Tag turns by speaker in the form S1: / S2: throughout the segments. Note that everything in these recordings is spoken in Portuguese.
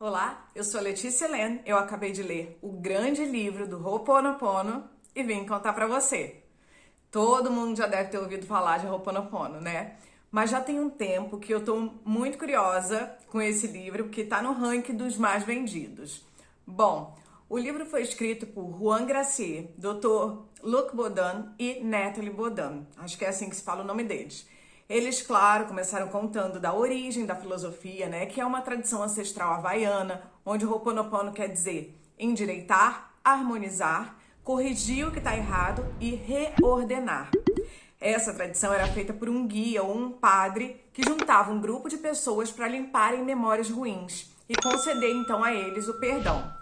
S1: Olá, eu sou Letícia Helene, eu acabei de ler o grande livro do Ho'oponopono e vim contar pra você. Todo mundo já deve ter ouvido falar de Ho'oponopono, né? Mas já tem um tempo que eu tô muito curiosa com esse livro, porque tá no ranking dos mais vendidos. Bom, o livro foi escrito por Juan Gracier, Dr. Luc Bodan e Nathalie Bodan. Acho que é assim que se fala o nome deles. Eles, claro, começaram contando da origem da filosofia, né, que é uma tradição ancestral havaiana, onde o Ho'oponopono quer dizer endireitar, harmonizar, corrigir o que está errado e reordenar. Essa tradição era feita por um guia ou um padre que juntava um grupo de pessoas para limparem memórias ruins e conceder então a eles o perdão.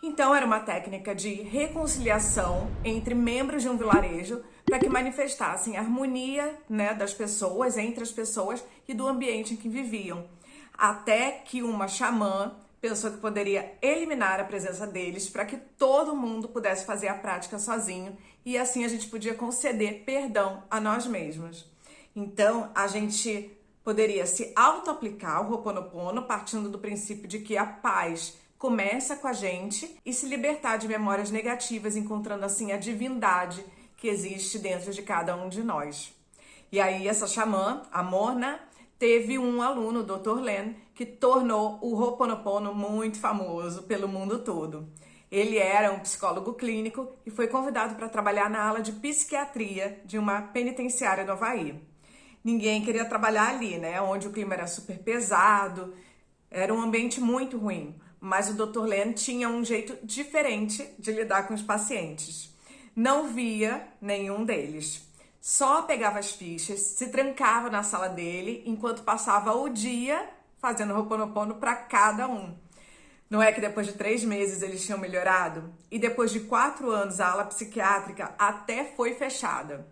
S1: Então, era uma técnica de reconciliação entre membros de um vilarejo para que manifestassem a harmonia, né, das pessoas, entre as pessoas e do ambiente em que viviam. Até que uma xamã pensou que poderia eliminar a presença deles para que todo mundo pudesse fazer a prática sozinho e assim a gente podia conceder perdão a nós mesmos. Então, a gente poderia se auto-aplicar o Ho'oponopono partindo do princípio de que a paz começa com a gente e se libertar de memórias negativas, encontrando assim a divindade que existe dentro de cada um de nós. E aí essa xamã, a Morna, teve um aluno, o Dr. Len, que tornou o Ho'oponopono muito famoso pelo mundo todo. Ele era um psicólogo clínico e foi convidado para trabalhar na ala de psiquiatria de uma penitenciária do Havaí. Ninguém queria trabalhar ali, né? Onde o clima era super pesado, era um ambiente muito ruim. Mas o Dr. Len tinha um jeito diferente de lidar com os pacientes. Não via nenhum deles. Só pegava as fichas, se trancava na sala dele, enquanto passava o dia fazendo Ho'oponopono para cada um. Não é que depois de 3 meses eles tinham melhorado? E depois de 4 anos a ala psiquiátrica até foi fechada.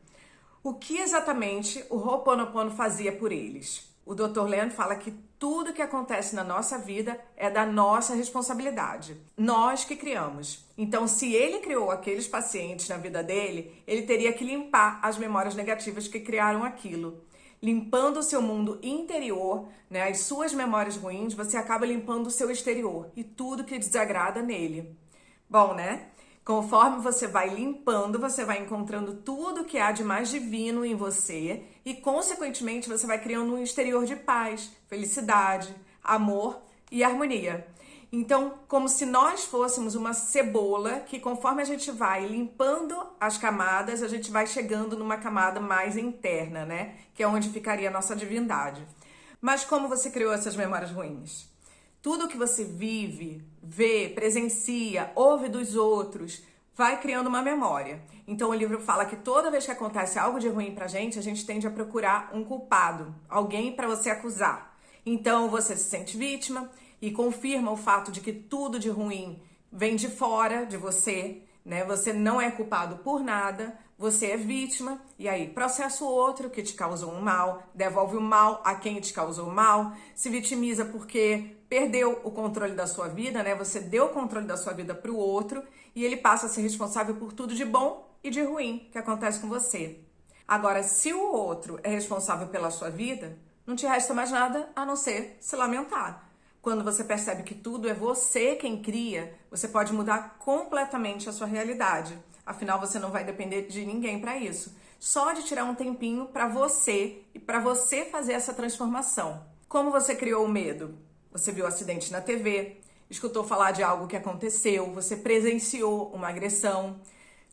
S1: O que exatamente o Ho'oponopono fazia por eles? O Dr. Len fala que tudo que acontece na nossa vida é da nossa responsabilidade. Nós que criamos. Então, se ele criou aqueles pacientes na vida dele, ele teria que limpar as memórias negativas que criaram aquilo. Limpando o seu mundo interior, né, as suas memórias ruins, você acaba limpando o seu exterior e tudo que desagrada nele. Bom, né? Conforme você vai limpando, você vai encontrando tudo que há de mais divino em você e, consequentemente, você vai criando um exterior de paz, felicidade, amor e harmonia. Então, como se nós fôssemos uma cebola que, conforme a gente vai limpando as camadas, a gente vai chegando numa camada mais interna, né? Que é onde ficaria a nossa divindade. Mas como você criou essas memórias ruins? Tudo que você vive, vê, presencia, ouve dos outros, vai criando uma memória. Então o livro fala que toda vez que acontece algo de ruim pra gente, a gente tende a procurar um culpado, alguém para você acusar. Então você se sente vítima e confirma o fato de que tudo de ruim vem de fora de você, né? Você não é culpado por nada, você é vítima, e aí processa o outro que te causou um mal, devolve o mal a quem te causou o mal, se vitimiza porque perdeu o controle da sua vida, né? Você deu o controle da sua vida para o outro e ele passa a ser responsável por tudo de bom e de ruim que acontece com você. Agora, se o outro é responsável pela sua vida, não te resta mais nada a não ser se lamentar. Quando você percebe que tudo é você quem cria, você pode mudar completamente a sua realidade. Afinal, você não vai depender de ninguém para isso. Só de tirar um tempinho para você e para você fazer essa transformação. Como você criou o medo? Você viu o acidente na TV, escutou falar de algo que aconteceu, você presenciou uma agressão,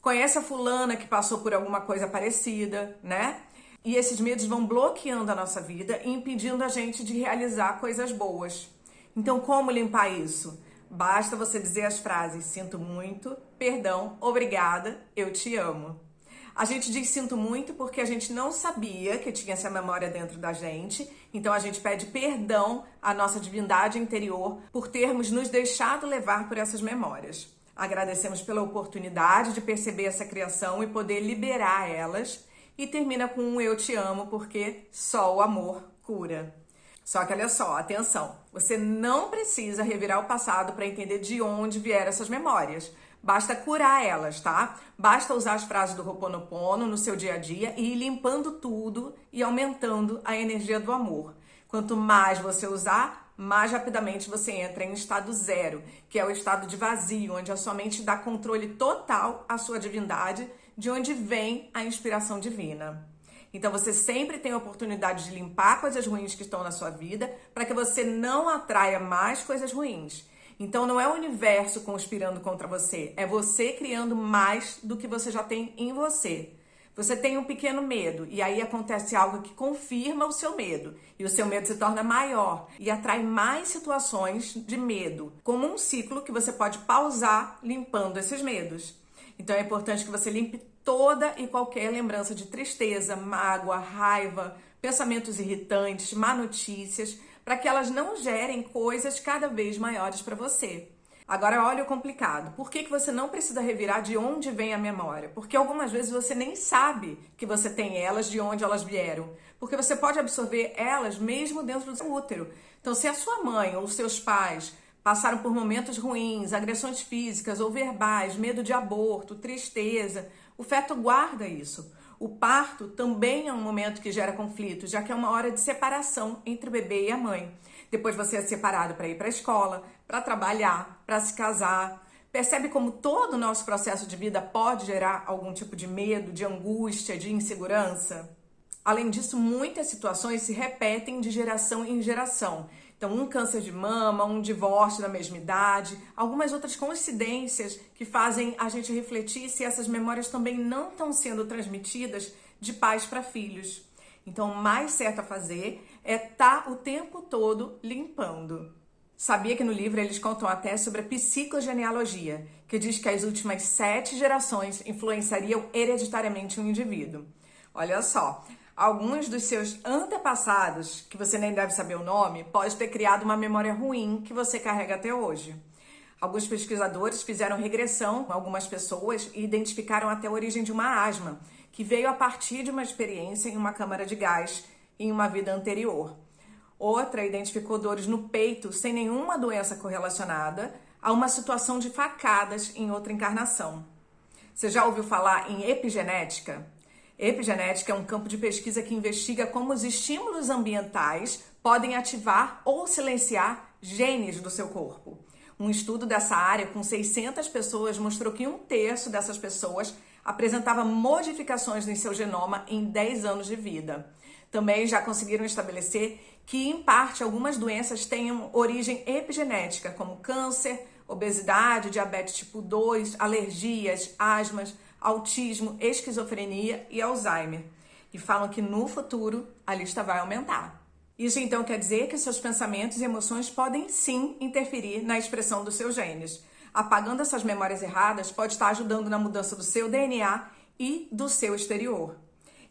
S1: conhece a fulana que passou por alguma coisa parecida, né? E esses medos vão bloqueando a nossa vida e impedindo a gente de realizar coisas boas. Então, como limpar isso? Basta você dizer as frases: sinto muito, perdão, obrigada, eu te amo. A gente diz sinto muito porque a gente não sabia que tinha essa memória dentro da gente, então a gente pede perdão à nossa divindade interior por termos nos deixado levar por essas memórias. Agradecemos pela oportunidade de perceber essa criação e poder liberar elas, e termina com um eu te amo porque só o amor cura. Só que olha só, atenção, você não precisa revirar o passado para entender de onde vieram essas memórias. Basta curar elas, tá? Basta usar as frases do Ho'oponopono no seu dia a dia e ir limpando tudo e aumentando a energia do amor. Quanto mais você usar, mais rapidamente você entra em estado zero, que é o estado de vazio, onde a sua mente dá controle total à sua divindade, de onde vem a inspiração divina. Então você sempre tem a oportunidade de limpar coisas ruins que estão na sua vida, para que você não atraia mais coisas ruins. Então não é o universo conspirando contra você, é você criando mais do que você já tem em você. Você tem um pequeno medo e aí acontece algo que confirma o seu medo. E o seu medo se torna maior e atrai mais situações de medo, como um ciclo que você pode pausar limpando esses medos. Então é importante que você limpe toda e qualquer lembrança de tristeza, mágoa, raiva, pensamentos irritantes, má notícias, para que elas não gerem coisas cada vez maiores para você. Agora olha o complicado. Por que você não precisa revirar de onde vem a memória? Porque algumas vezes você nem sabe que você tem elas, de onde elas vieram. Porque você pode absorver elas mesmo dentro do seu útero. Então se a sua mãe ou seus pais passaram por momentos ruins, agressões físicas ou verbais, medo de aborto, tristeza, o feto guarda isso. O parto também é um momento que gera conflito, já que é uma hora de separação entre o bebê e a mãe. Depois você é separado para ir para a escola, para trabalhar, para se casar. Percebe como todo o nosso processo de vida pode gerar algum tipo de medo, de angústia, de insegurança? Além disso, muitas situações se repetem de geração em geração. Então, um câncer de mama, um divórcio na mesma idade, algumas outras coincidências que fazem a gente refletir se essas memórias também não estão sendo transmitidas de pais para filhos. Então, o mais certo a fazer é estar o tempo todo limpando. Sabia que no livro eles contam até sobre a psicogenealogia, que diz que as últimas 7 gerações influenciariam hereditariamente um indivíduo. Olha só, alguns dos seus antepassados, que você nem deve saber o nome, pode ter criado uma memória ruim que você carrega até hoje. Alguns pesquisadores fizeram regressão com algumas pessoas e identificaram até a origem de uma asma, que veio a partir de uma experiência em uma câmara de gás em uma vida anterior. Outra identificou dores no peito sem nenhuma doença correlacionada a uma situação de facadas em outra encarnação. Você já ouviu falar em epigenética? Epigenética é um campo de pesquisa que investiga como os estímulos ambientais podem ativar ou silenciar genes do seu corpo. Um estudo dessa área com 600 pessoas mostrou que 1/3 dessas pessoas apresentava modificações em seu genoma em 10 anos de vida. Também já conseguiram estabelecer que, em parte, algumas doenças tenham origem epigenética, como câncer, obesidade, diabetes tipo 2, alergias, asmas, autismo, esquizofrenia e Alzheimer. E falam que no futuro a lista vai aumentar. Isso então quer dizer que seus pensamentos e emoções podem sim interferir na expressão dos seus genes. Apagando essas memórias erradas pode estar ajudando na mudança do seu DNA e do seu exterior.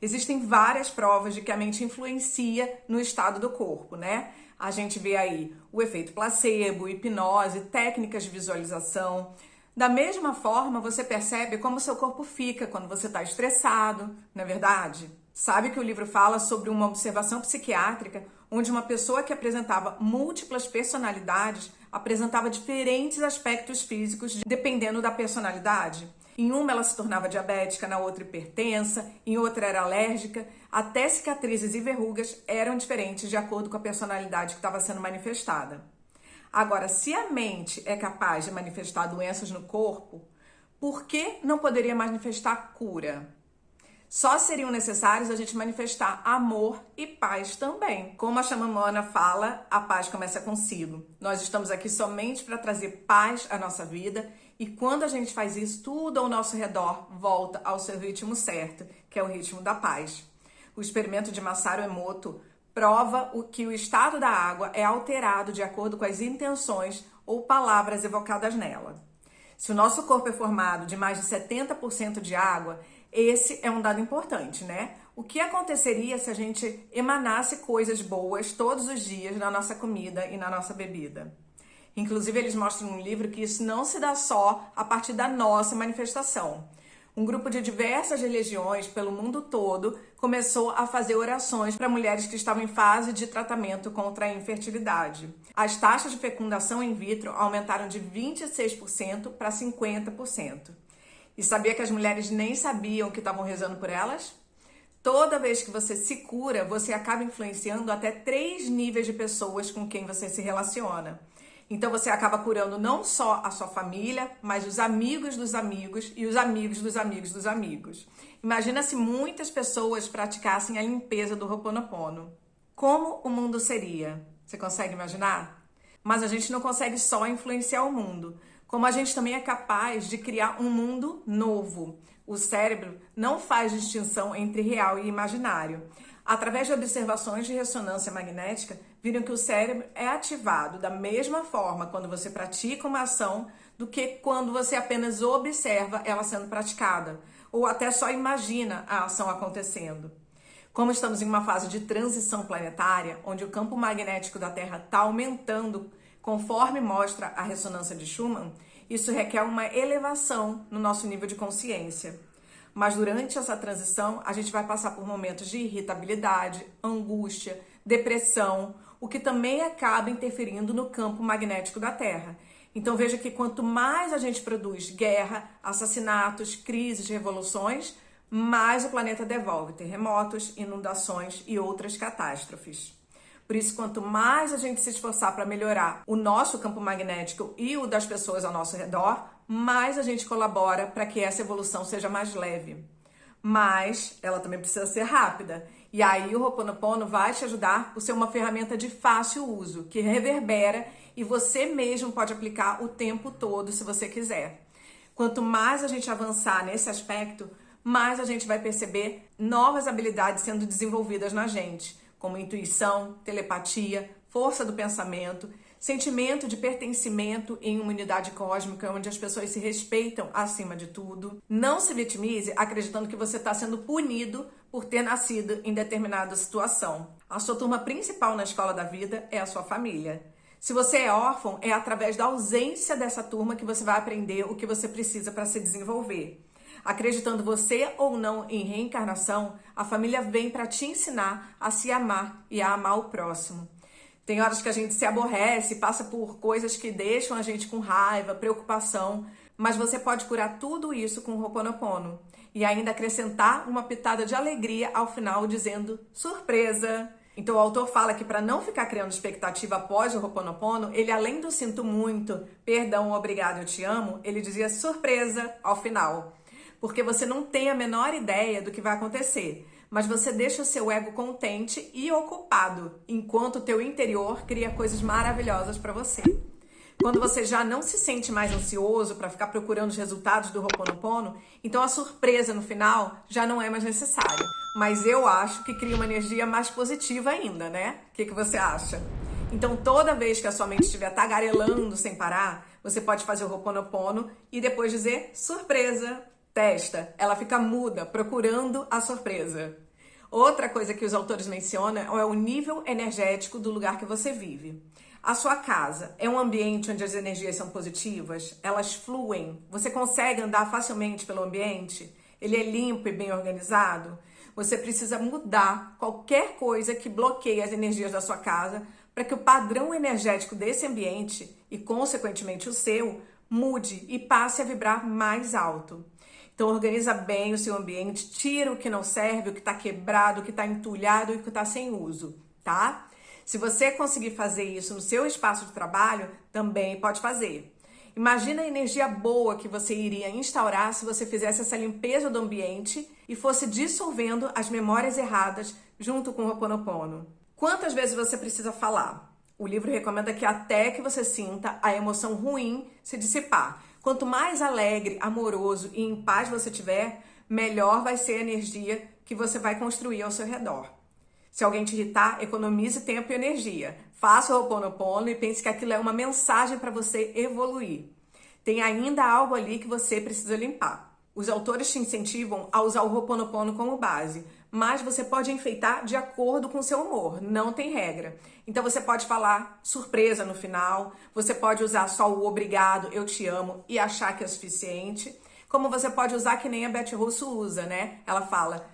S1: Existem várias provas de que a mente influencia no estado do corpo, né? A gente vê aí o efeito placebo, hipnose, técnicas de visualização. Da mesma forma, você percebe como o seu corpo fica quando você está estressado, não é verdade? Sabe que o livro fala sobre uma observação psiquiátrica onde uma pessoa que apresentava múltiplas personalidades apresentava diferentes aspectos físicos dependendo da personalidade? Em uma ela se tornava diabética, na outra hipertensa, em outra era alérgica. Até cicatrizes e verrugas eram diferentes de acordo com a personalidade que estava sendo manifestada. Agora, se a mente é capaz de manifestar doenças no corpo, por que não poderia manifestar cura? Só seriam necessários a gente manifestar amor e paz também. Como a Xamã Moana fala, a paz começa consigo. Nós estamos aqui somente para trazer paz à nossa vida e quando a gente faz isso, tudo ao nosso redor volta ao seu ritmo certo, que é o ritmo da paz. O experimento de Masaru Emoto prova que o estado da água é alterado de acordo com as intenções ou palavras evocadas nela. Se o nosso corpo é formado de mais de 70% de água, esse é um dado importante, né? O que aconteceria se a gente emanasse coisas boas todos os dias na nossa comida e na nossa bebida? Inclusive, eles mostram no livro que isso não se dá só a partir da nossa manifestação. Um grupo de diversas religiões pelo mundo todo começou a fazer orações para mulheres que estavam em fase de tratamento contra a infertilidade. As taxas de fecundação in vitro aumentaram de 26% para 50%. E sabia que as mulheres nem sabiam que estavam rezando por elas? Toda vez que você se cura, você acaba influenciando até 3 níveis de pessoas com quem você se relaciona. Então você acaba curando não só a sua família, mas os amigos dos amigos e os amigos dos amigos dos amigos. Imagina se muitas pessoas praticassem a limpeza do Ho'oponopono. Como o mundo seria? Você consegue imaginar? Mas a gente não consegue só influenciar o mundo, como a gente também é capaz de criar um mundo novo. O cérebro não faz distinção entre real e imaginário. Através de observações de ressonância magnética, viram que o cérebro é ativado da mesma forma quando você pratica uma ação do que quando você apenas observa ela sendo praticada, ou até só imagina a ação acontecendo. Como estamos em uma fase de transição planetária, onde o campo magnético da Terra está aumentando conforme mostra a ressonância de Schumann, isso requer uma elevação no nosso nível de consciência. Mas durante essa transição, a gente vai passar por momentos de irritabilidade, angústia, depressão, o que também acaba interferindo no campo magnético da Terra. Então veja que quanto mais a gente produz guerra, assassinatos, crises, revoluções, mais o planeta devolve terremotos, inundações e outras catástrofes. Por isso, quanto mais a gente se esforçar para melhorar o nosso campo magnético e o das pessoas ao nosso redor, mais a gente colabora para que essa evolução seja mais leve. Mas ela também precisa ser rápida. E aí o Ho'oponopono vai te ajudar por ser uma ferramenta de fácil uso, que reverbera e você mesmo pode aplicar o tempo todo se você quiser. Quanto mais a gente avançar nesse aspecto, mais a gente vai perceber novas habilidades sendo desenvolvidas na gente, como intuição, telepatia, força do pensamento, sentimento de pertencimento em uma unidade cósmica onde as pessoas se respeitam acima de tudo. Não se vitimize acreditando que você está sendo punido por ter nascido em determinada situação. A sua turma principal na escola da vida é a sua família. Se você é órfão, é através da ausência dessa turma que você vai aprender o que você precisa para se desenvolver. Acreditando você ou não em reencarnação, a família vem para te ensinar a se amar e a amar o próximo. Tem horas que a gente se aborrece, passa por coisas que deixam a gente com raiva, preocupação, mas você pode curar tudo isso com o Ho'oponopono e ainda acrescentar uma pitada de alegria ao final dizendo surpresa. Então o autor fala que para não ficar criando expectativa após o Ho'oponopono, ele além do sinto muito, perdão, obrigado, eu te amo, ele dizia surpresa ao final. Porque você não tem a menor ideia do que vai acontecer, mas você deixa o seu ego contente e ocupado, enquanto o teu interior cria coisas maravilhosas para você. Quando você já não se sente mais ansioso para ficar procurando os resultados do Ho'oponopono, então a surpresa no final já não é mais necessária. Mas eu acho que cria uma energia mais positiva ainda, né? O que você acha? Então toda vez que a sua mente estiver tagarelando sem parar, você pode fazer o Ho'oponopono e depois dizer surpresa. Testa, ela fica muda, procurando a surpresa. Outra coisa que os autores mencionam é o nível energético do lugar que você vive. A sua casa é um ambiente onde as energias são positivas? Elas fluem? Você consegue andar facilmente pelo ambiente? Ele é limpo e bem organizado? Você precisa mudar qualquer coisa que bloqueie as energias da sua casa para que o padrão energético desse ambiente e, consequentemente, o seu, mude e passe a vibrar mais alto. Então organiza bem o seu ambiente, tira o que não serve, o que está quebrado, o que está entulhado e o que está sem uso, tá? Se você conseguir fazer isso no seu espaço de trabalho, também pode fazer. Imagina a energia boa que você iria instaurar se você fizesse essa limpeza do ambiente e fosse dissolvendo as memórias erradas junto com o Ho'oponopono. Quantas vezes você precisa falar? O livro recomenda que até que você sinta a emoção ruim se dissipar. Quanto mais alegre, amoroso e em paz você tiver, melhor vai ser a energia que você vai construir ao seu redor. Se alguém te irritar, economize tempo e energia. Faça o Ho'oponopono e pense que aquilo é uma mensagem para você evoluir. Tem ainda algo ali que você precisa limpar. Os autores te incentivam a usar o Ho'oponopono como base, mas você pode enfeitar de acordo com o seu humor, não tem regra. Então você pode falar surpresa no final, você pode usar só o obrigado, eu te amo e achar que é suficiente, como você pode usar que nem a Beth Russo usa, né? Ela fala,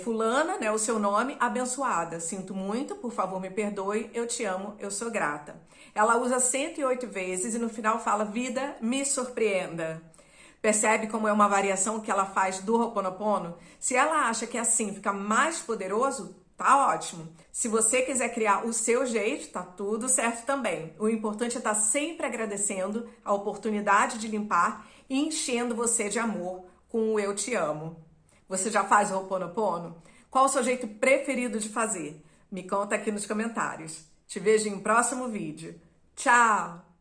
S1: fulana, né, o seu nome, abençoada, sinto muito, por favor me perdoe, eu te amo, eu sou grata. Ela usa 108 vezes e no final fala, vida, me surpreenda. Percebe como é uma variação que ela faz do Ho'oponopono? Se ela acha que assim fica mais poderoso, tá ótimo. Se você quiser criar o seu jeito, tá tudo certo também. O importante é estar sempre agradecendo a oportunidade de limpar e enchendo você de amor com o eu te amo. Você já faz o Ho'oponopono? Qual o seu jeito preferido de fazer? Me conta aqui nos comentários. Te vejo em um próximo vídeo. Tchau!